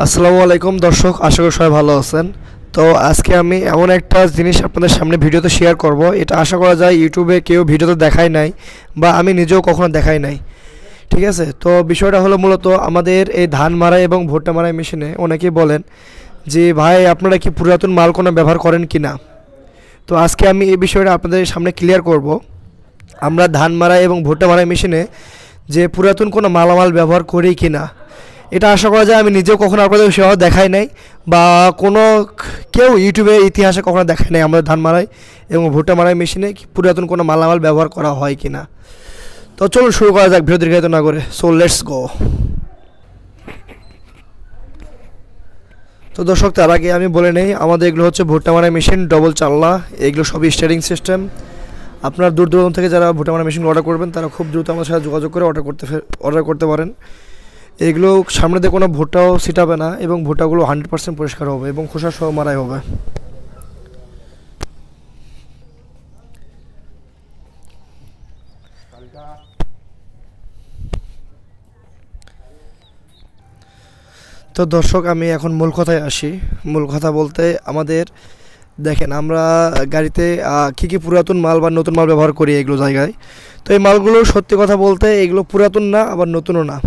আসসালামু আলাইকুম দর্শক, আশা করি সবাই ভালো আছেন। তো আজকে আমি এমন একটা জিনিস আপনাদের সামনে ভিডিওতে শেয়ার করব। এটা আশা করা যায় ইউটিউবে কেউ ভিডিওতে দেখায় নাই বা আমি নিজেও কখনো দেখাই নাই। ঠিক আছে, তো বিষয়টা হলো মূলত আমাদের এই ধান মাড়াই এবং ভুট্টা মাড়াই মেশিনে অনেকেই বলেন যে ভাই আপনারা কি পুরাতন মাল কোনো ব্যবহার করেন কি না। তো আজকে আমি এই বিষয়টা আপনাদের সামনে ক্লিয়ার করব। আমরা ধান মাড়াই এবং ভুট্টা মাড়াই মেশিনে যে পুরাতন কোনো মালামাল ব্যবহার করি কি না, এটা আশা করা যায় আমি নিজেও কখনো আপনাদের সেভাবে দেখাই নাই বা কোনো কেউ ইউটিউবে ইতিহাসে কখনো দেখায় নাই আমাদের ধান মাড়াই এবং ভুট্টা মাড়াই মেশিনে পুরাতন কোনো মালামাল ব্যবহার করা হয় কি না। তো চলুন শুরু করা যাক ভিডিও দীর্ঘায়িত না করে। So let's go. তো দর্শক, তার আগে আমি বলে নেই আমাদের এগুলো হচ্ছে ভুট্টা মাড়াই মেশিন, ডবল চাল্লা। এগুলো সবই স্টিয়ারিং সিস্টেম। আপনার দূর দূরান্ত থেকে যারা ভুট্টা মাড়াই মেশিন অর্ডার করবেন তারা খুব দ্রুত আমাদের সাথে যোগাযোগ করে অর্ডার করতে পারেন। এগুলো সামনে দিয়ে কোনো ভুট্টাও ছিটাবে না এবং ভুট্টাগুলো 100% পরিষ্কার হবে এবং খোসা সহ মারাই হবে। তো দর্শক, আমি এখন মূল কথায় আসি। মূল কথা বলতে আমাদের দেখেন আমরা গাড়িতে কী কী পুরাতন মাল বা নতুন মাল ব্যবহার করি এগুলো জায়গায়। তো এই মালগুলো সত্যি কথা বলতে এগুলো পুরাতন না আবার নতুনও না।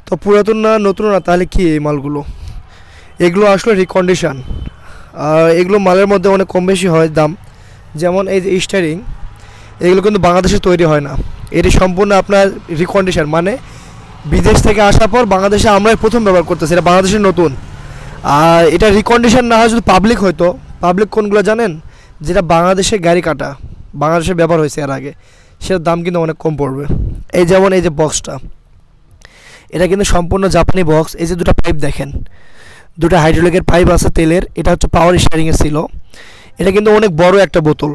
তো পুরাতন না নতুনও না, তাহলে কি এই মালগুলো? এগুলো আসলে রিকন্ডিশন। এগুলো মালের মধ্যে অনেক কম বেশি হয় দাম। যেমন এই যে স্টিয়ারিং, এগুলো কিন্তু বাংলাদেশে তৈরি হয় না। এটি সম্পূর্ণ আপনার রিকন্ডিশন, মানে বিদেশ থেকে আসার পর বাংলাদেশে আমরাই প্রথম ব্যবহার করতেছি, এটা বাংলাদেশের নতুন। আর এটা রিকন্ডিশন না হয় যদি পাবলিক হয়তো। পাবলিক কোনগুলো জানেন? যেটা বাংলাদেশে গাড়ি কাটা, বাংলাদেশে ব্যবহার হয়েছে এর আগে, সেটার দাম কিন্তু অনেক কম পড়বে। এই যেমন এই যে বক্সটা, এটা কিন্তু সম্পূর্ণ জাপানি বক্স। এই যে দুটো পাইপ দেখেন, দুটো হাইড্রোলিকের পাইপ আছে তেলের, এটা হচ্ছে পাওয়ার স্টিয়ারিংয়ের ছিল। এটা কিন্তু অনেক বড় একটা বোতল।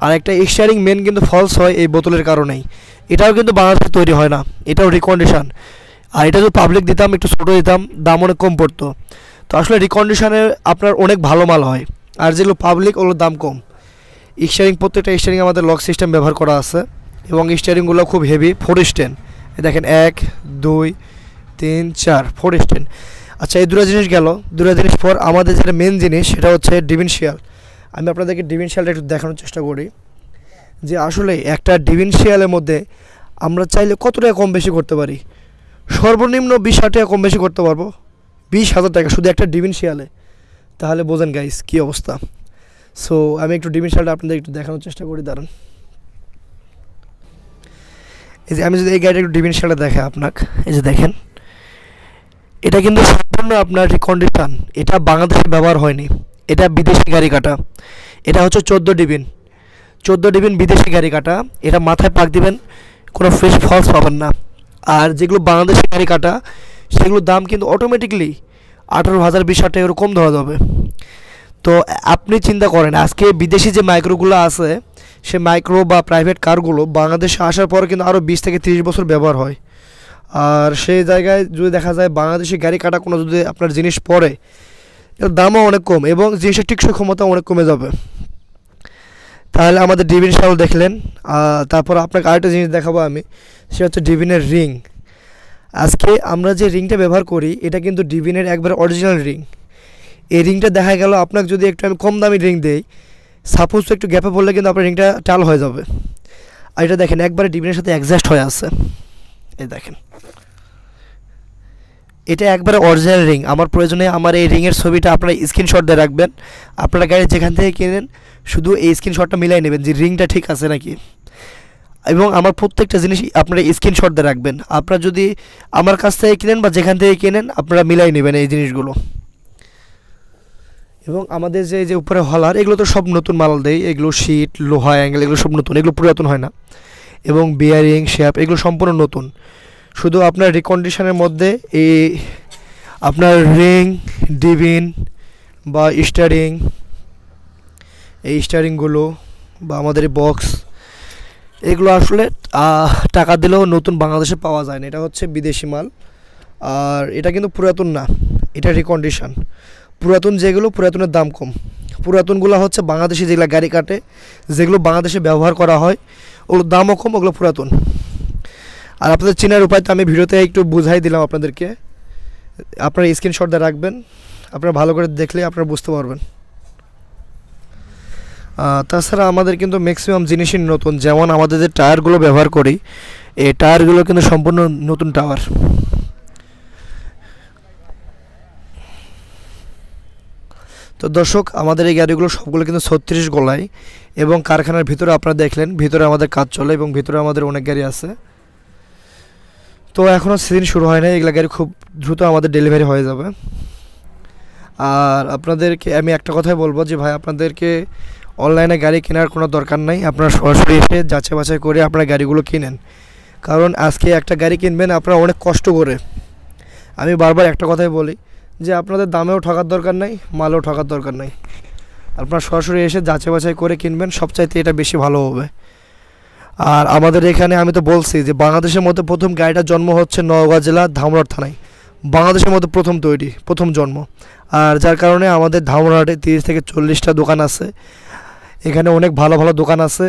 আর একটা স্টিয়ারিং মেন কিন্তু ফলস হয় এই বোতলের কারণেই। এটাও কিন্তু বাংলাদেশে তৈরি হয় না, এটাও রিকন্ডিশন। আর এটা যদি পাবলিক দিতাম, একটু ছোটো দিতাম, দাম অনেক কম পড়তো। তো আসলে রিকন্ডিশনের আপনার অনেক ভালো মাল হয়, আর যেগুলো পাবলিক ওগুলোর দাম কম। স্টিয়ারিং, প্রত্যেকটা স্টিয়ারিং আমাদের লক সিস্টেম ব্যবহার করা আছে এবং স্টিয়ারিংগুলো খুব হেভি, 4 স্ট্যান্ড। দেখেন 1 2 3 4 4 স্ট্যান্ড। আচ্ছা, এই দুটো জিনিস গেল। দুটো জিনিস পর আমাদের যেটা মেন জিনিস সেটা হচ্ছে ডিফারেনশিয়াল। আমি আপনাদেরকে ডিফারেনশিয়ালটা একটু দেখানোর চেষ্টা করি যে আসলে একটা ডিফারেনশিয়ালের মধ্যে আমরা চাইলে কত টাকা কম বেশি করতে পারি। সর্বনিম্ন 20,000 টাকা কম বেশি করতে পারবো। 20,000 টাকা শুধু একটা ডিফারেনশিয়ালে। তাহলে বোঝেন গাইস কী অবস্থা। সো আমি একটু ডিফারেনশিয়ালটা আপনাদের একটু দেখানোর চেষ্টা করি, দাঁড়ান। এই যে আমি যদি এই গাড়িটা একটু ডিফারেনশিয়ালটা দেখাই আপনাকে, এই যে দেখেন, এটা কিন্তু সম্পূর্ণ আপনার রিকন্ডিশন। এটা বাংলাদেশে ব্যবহার হয়নি, এটা বিদেশি গাড়ি কাটা। এটা হচ্ছে 14 ডিবিন বিদেশি গাড়ি কাটা। এটা মাথায় পাক দিবেন, কোনো ফ্রেশ ফলস পাবেন না। আর যেগুলো বাংলাদেশি গাড়ি কাটা সেগুলোর দাম কিন্তু অটোমেটিকলি 18,000 20,000 টাকা এরকম ধরা যাবে। তো আপনি চিন্তা করেন, আজকে বিদেশি যে মাইক্রোগুলো আছে, সে মাইক্রো বা প্রাইভেট কারগুলো বাংলাদেশে আসার পর কিন্তু আরও 20 থেকে 30 বছর ব্যবহার হয়। আর সেই জায়গায় যদি দেখা যায় বাংলাদেশি গাড়ি কাটা কোনো যদি আপনার জিনিস পড়ে, এর দামও অনেক কম এবং জিনিসের টিকসই ক্ষমতা অনেক কমে যাবে। তাহলে আমাদের ডিফারেনশিয়াল দেখলেন। তারপর আপনাকে আরেকটা জিনিস দেখাবো আমি, সেটা হচ্ছে ডিভিনের রিং। আজকে আমরা যে রিংটা ব্যবহার করি এটা কিন্তু ডিভিনের একবার অরিজিনাল রিং। এই রিংটা দেখা গেল আপনাকে যদি একটু আমি কম দামি রিং দেই, সাপোজ একটু গ্যাপে পড়লে কিন্তু আপনার রিংটা টাল হয়ে যাবে। আর এটা দেখেন একবারে ডিভিনের সাথে অ্যাডজাস্ট হয়ে আছে। এই দেখেন, এটা একবারে অরিজিনাল রিং। আমার প্রয়োজনে আমার এই রিংয়ের ছবিটা আপনারা স্ক্রিনশট দিয়ে রাখবেন। আপনারা গাড়ি যেখান থেকে কিনেন শুধু এই স্ক্রিনশটটা মিলাই নেবেন যে রিংটা ঠিক আছে নাকি। এবং আমার প্রত্যেকটা জিনিস আপনারা স্ক্রিনশট দিয়ে রাখবেন। আপনারা যদি আমার কাছ থেকে কিনেন বা যেখান থেকে কিনেন আপনারা মিলাই নেবেন এই জিনিসগুলো। এবং আমাদের যে উপরে হলার, এগুলো তো সব নতুন মাল দেয়। এগুলো শীট, লোহা, অ্যাঙ্গেল, এগুলো সব নতুন, এগুলো পুরাতন হয় না। এবং বিয়ারিং, শ্যাপ, এগুলো সম্পূর্ণ নতুন। শুধু আপনার রিকন্ডিশনের মধ্যে এই আপনার রিং, ডিভিন বা স্টিয়ারিং, এই স্টিয়ারিংগুলো বা আমাদের এই বক্স, এগুলো আসলে টাকা দিলেও নতুন বাংলাদেশে পাওয়া যায় না। এটা হচ্ছে বিদেশি মাল। আর এটা কিন্তু পুরাতন না, এটা রিকন্ডিশন। পুরাতন যেগুলো, পুরাতনের দাম কম। পুরাতনগুলো হচ্ছে বাংলাদেশে যেগুলো গাড়ি কাটে, যেগুলো বাংলাদেশে ব্যবহার করা হয়, ওগুলোর দামও কম, ওগুলো পুরাতন। আর আপনাদের চেনার উপায় তো আমি ভিডিওতে একটু বুঝাই দিলাম আপনাদেরকে আপনারা স্ক্রিনশট দিয়ে রাখবেন, আপনারা ভালো করে দেখলে আপনারা বুঝতে পারবেন। তাছাড়া আমাদের কিন্তু ম্যাক্সিমাম জিনিসই নতুন, যেমন আমাদের যে টায়ারগুলো ব্যবহার করি এই টায়ারগুলো কিন্তু সম্পূর্ণ নতুন টায়ার। তো দর্শক, আমাদের এই গাড়িগুলো সবগুলো কিন্তু 36 গলায়, এবং কারখানার ভিতরে আপনারা দেখলেন ভিতরে আমাদের কাজ চলে এবং ভিতরে আমাদের অনেক গাড়ি আছে। তো এখনও সিজন শুরু হয় না, এগুলো গাড়ি খুব দ্রুত আমাদের ডেলিভারি হয়ে যাবে। আর আপনাদেরকে আমি একটা কথাই বলবো যে ভাই, আপনাদেরকে অনলাইনে গাড়ি কেনার কোনো দরকার নাই, আপনারা সরাসরি এসে যাচাই বাছাই করে আপনারা গাড়িগুলো কিনেন। কারণ আজকে একটা গাড়ি কিনবেন আপনারা অনেক কষ্ট করে। আমি বারবার একটা কথাই বলি যে আপনাদের দামেও ঠকার দরকার নাই, মালেও ঠকার দরকার নাই, আপনারা সরাসরি এসে যাচাই বাছাই করে কিনবেন, সবচাইতে এটা বেশি ভালো হবে। আর আমাদের এখানে আমি তো বলছি যে বাংলাদেশের মধ্যে প্রথম গাড়িটার জন্ম হচ্ছে নওগাঁ জেলা ধামরাট থানায়, বাংলাদেশের মধ্যে প্রথম তৈরি, প্রথম জন্ম। আর যার কারণে আমাদের ধামরাটে 30 থেকে 40টা দোকান আছে, এখানে অনেক ভালো ভালো দোকান আছে।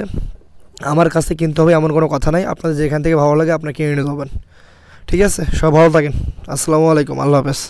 আমার কাছে কিনতে হবে এমন কোনো কথা নাই, আপনাদের যেখান থেকে ভালো লাগে আপনারা কিনে নিতে হবেন। ঠিক আছে, সব ভালো থাকেন। আসসালামু আলাইকুম, আল্লাহ হাফেজ।